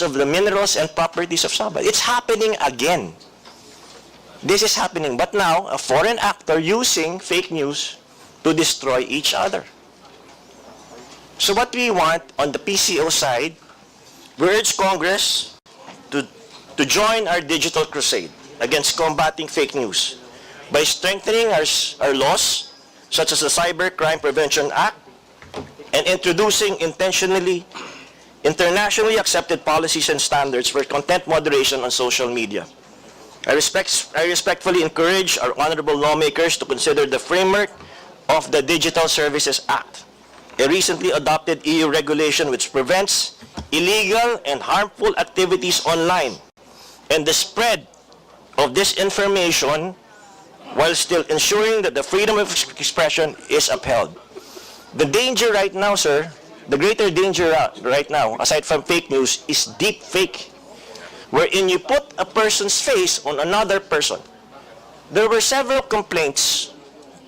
of the minerals and properties of Sabah. It's happening again. This is happening, but now a foreign actor using fake news to destroy each other. So what we want on the PCO side, we urge Congress to join our digital crusade against combating fake news by strengthening our laws, such as the Cybercrime Prevention Act, and introducing internationally accepted policies and standards for content moderation on social media. I respectfully encourage our honorable lawmakers to consider the framework of the Digital Services Act, a recently adopted EU regulation which prevents illegal and harmful activities online and the spread of disinformation while still ensuring that the freedom of expression is upheld. The danger right now, sir, the greater danger right now, aside from fake news, is deep fake, wherein you put a person's face on another person. There were several complaints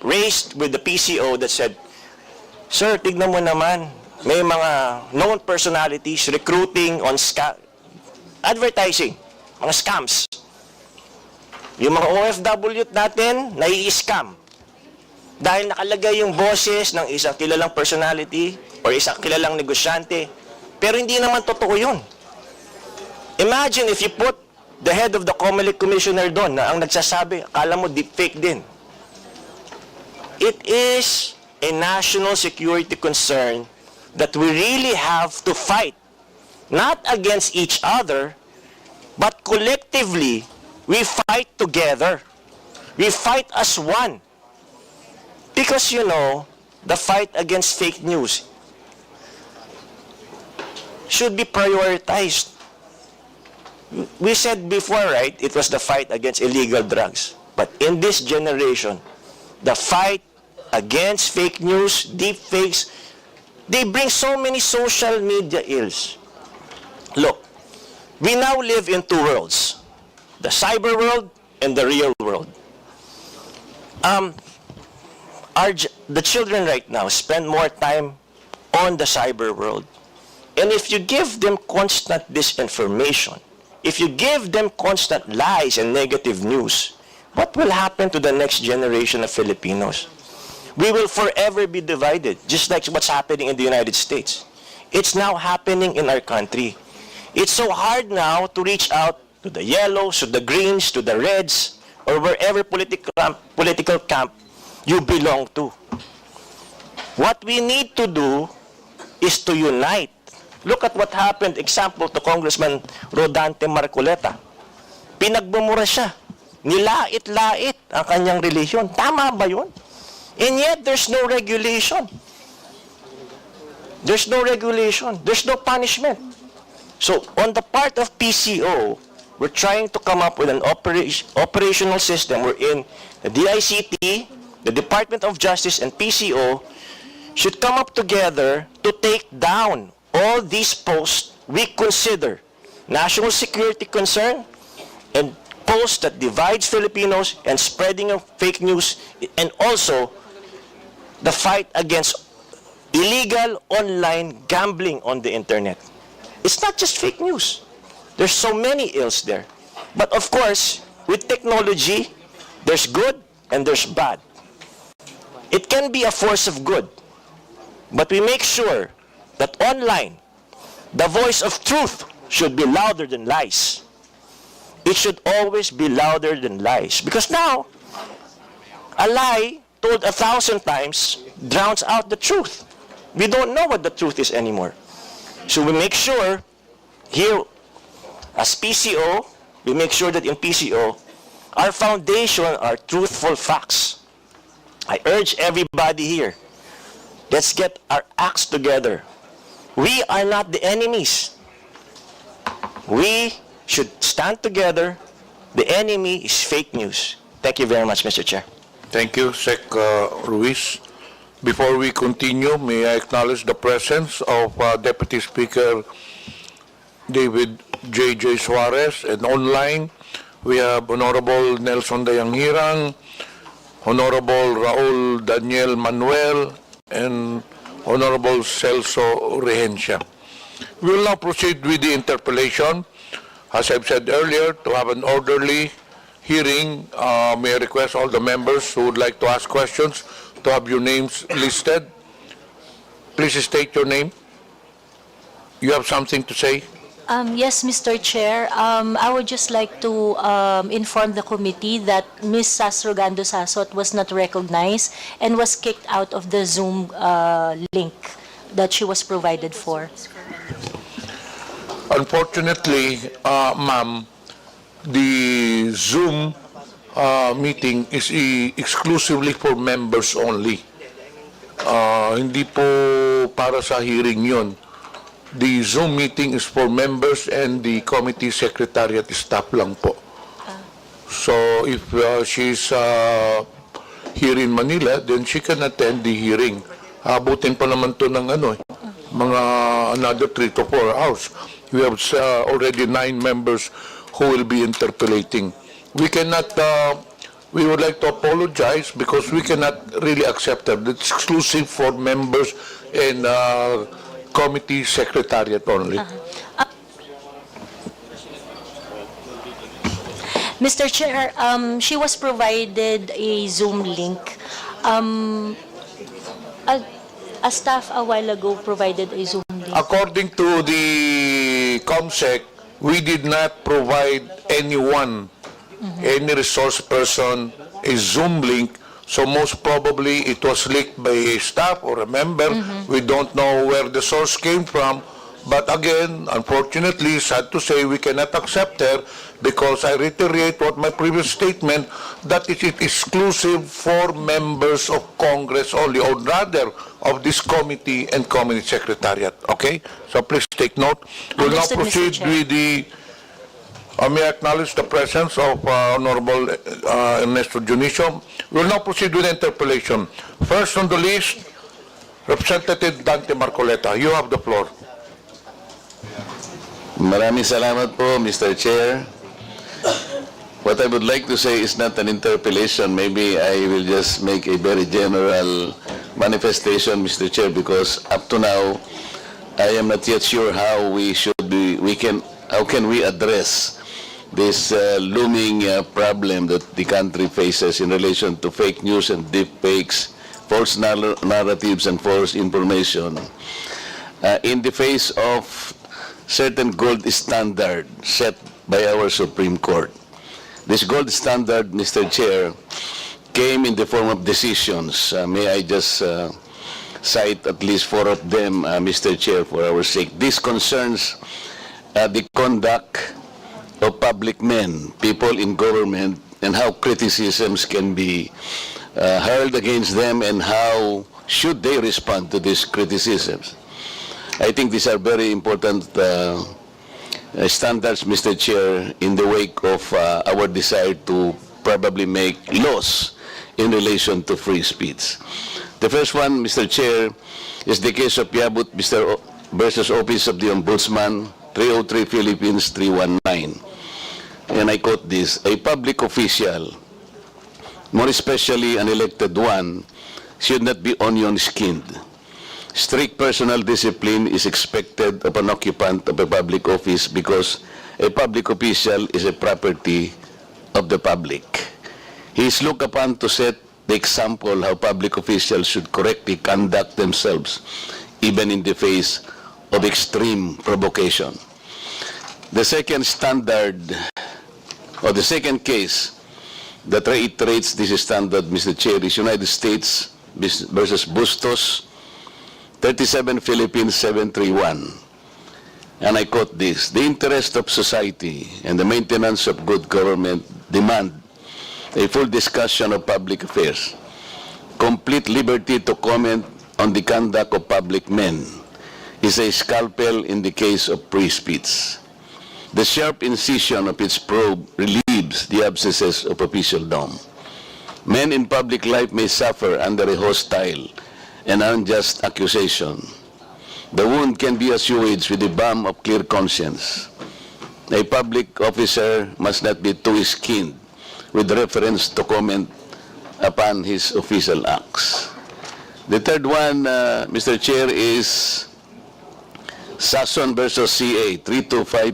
raised with the PCO that said, sir, tignan mo naman, may mga known personalities recruiting on advertising, mga scams. Yung mga OFW natin, nai-scam. Dahil nakalagay yung boses ng isang kilalang personality or isang kilalang negosyante. Pero hindi naman totoo yun. Imagine if you put the head of the Comelec commissioner doon na ang nagsasabi, akala mo deepfake din. It is a national security concern that we really have to fight, not against each other, but collectively, we fight together. We fight as one. Because, you know, the fight against fake news should be prioritized. We said before, right, it was the fight against illegal drugs. But in this generation, the fight against fake news, deep fakes, they bring so many social media ills. Look, we now live in two worlds, the cyber world and the real world. The children right now spend more time on the cyber world. And if you give them constant disinformation, if you give them constant lies and negative news, what will happen to the next generation of Filipinos? We will forever be divided, just like what's happening in the United States. It's now happening in our country. It's so hard now to reach out to the yellows, to the greens, to the reds, or wherever political camp you belong to. What we need to do is to unite. Look at what happened, example, to Congressman Rodante Marcoleta. Pinagbumura siya. Nilait-lait ang kanyang relihiyon. Tama ba yun? And yet, there's no regulation. There's no regulation. There's no punishment. So, on the part of PCO, we're trying to come up with an operational system wherein the DICT, the Department of Justice, and PCO should come up together to take down all these posts we consider national security concern and posts that divides Filipinos and spreading of fake news, and also the fight against illegal online gambling on the internet. It's not just fake news. There's so many ills there. But of course, with technology, there's good and there's bad. It can be a force of good. But we make sure that online, the voice of truth should be louder than lies. It should always be louder than lies. Because now, a lie told 1,000 times drowns out the truth. We don't know what the truth is anymore. So we make sure here, as PCO, we make sure that in PCO, our foundation are truthful facts. I urge everybody here, let's get our acts together. We are not the enemies. We should stand together. The enemy is fake news. Thank you very much, Mr. Chair. Thank you, Sec. Ruiz. Before we continue, may I acknowledge the presence of Deputy Speaker David J.J. Suarez, and online we have Honorable Nelson Dayanghirang, Honorable Raul Daniel Manuel, and Honorable Celso Rehencia. We will now proceed with the interpellation. As I've said earlier, to have an orderly hearing, may I request all the members who would like to ask questions to have your names listed. Please state your name. You have something to say? Yes, Mr. Chair. I would just like to inform the committee that Ms. Sasrogando Sasot was not recognized and was kicked out of the Zoom link that she was provided for. Unfortunately, ma'am, the Zoom meeting is exclusively for members only. Hindi po para sa hearing yun. The Zoom meeting is for members and the committee secretariat staff lang po. So if she's here in Manila, then she can attend the hearing. Abutin pa naman to ng mga another 3 to 4 hours. We have already 9 members who will be interpellating. We cannot, we would like to apologize because we cannot really accept that. It's exclusive for members and committee secretariat only. Mr. Chair, she was provided a Zoom link. A staff a while ago provided a Zoom link. According to the COMSEC, we did not provide anyone, any resource person, a Zoom link. So most probably it was leaked by a staff or a member. We don't know where the source came from. But again, unfortunately, sad to say, we cannot accept her because I reiterate what my previous statement, that it is exclusive for members of Congress only, or rather of this committee and committee secretariat. Okay? So please take note. We'll now Understood, Mr. proceed Chair. with the may I acknowledge the presence of Honorable Ernesto Junicio. We will now proceed with the interpellation. First on the list, Representative Dante Marcoleta. You have the floor. Maraming salamat po, Mr. Chair. What I would like to say is not an interpellation. Maybe I will just make a very general manifestation, Mr. Chair, because up to now, I am not yet sure how how can we address this looming problem that the country faces in relation to fake news and deep fakes, false narratives and false information in the face of certain gold standard set by our Supreme Court. This gold standard, Mr. Chair, came in the form of decisions. May I just cite at least 4 of them, Mr. Chair, for our sake. This concerns the conduct of public men, people in government, and how criticisms can be hurled against them and how should they respond to these criticisms. I think these are very important standards, Mr. Chair, in the wake of our desire to probably make laws in relation to free speech. The first one, Mr. Chair, is the case of Yabut versus Office of the Ombudsman, 303 Philippines 319. And I quote this: a public official, more especially an elected one, should not be onion-skinned. Strict personal discipline is expected of an occupant of a public office because a public official is a property of the public. He is looked upon to set the example how public officials should correctly conduct themselves, even in the face of extreme provocation. The second standard, or the second case that reiterates this standard, Mr. Chair, is United States versus Bustos, 37 Philippines 731. And I quote this: the interest of society and the maintenance of good government demand a full discussion of public affairs, complete liberty to comment on the conduct of public men is a scalpel in the case of free speech. The sharp incision of its probe relieves the abscesses of officialdom. Men in public life may suffer under a hostile and unjust accusation. The wound can be assuaged with the balm of clear conscience. A public officer must not be too-skinned with reference to comment upon his official acts. The third one, Mr. Chair, is Sason versus CA, 325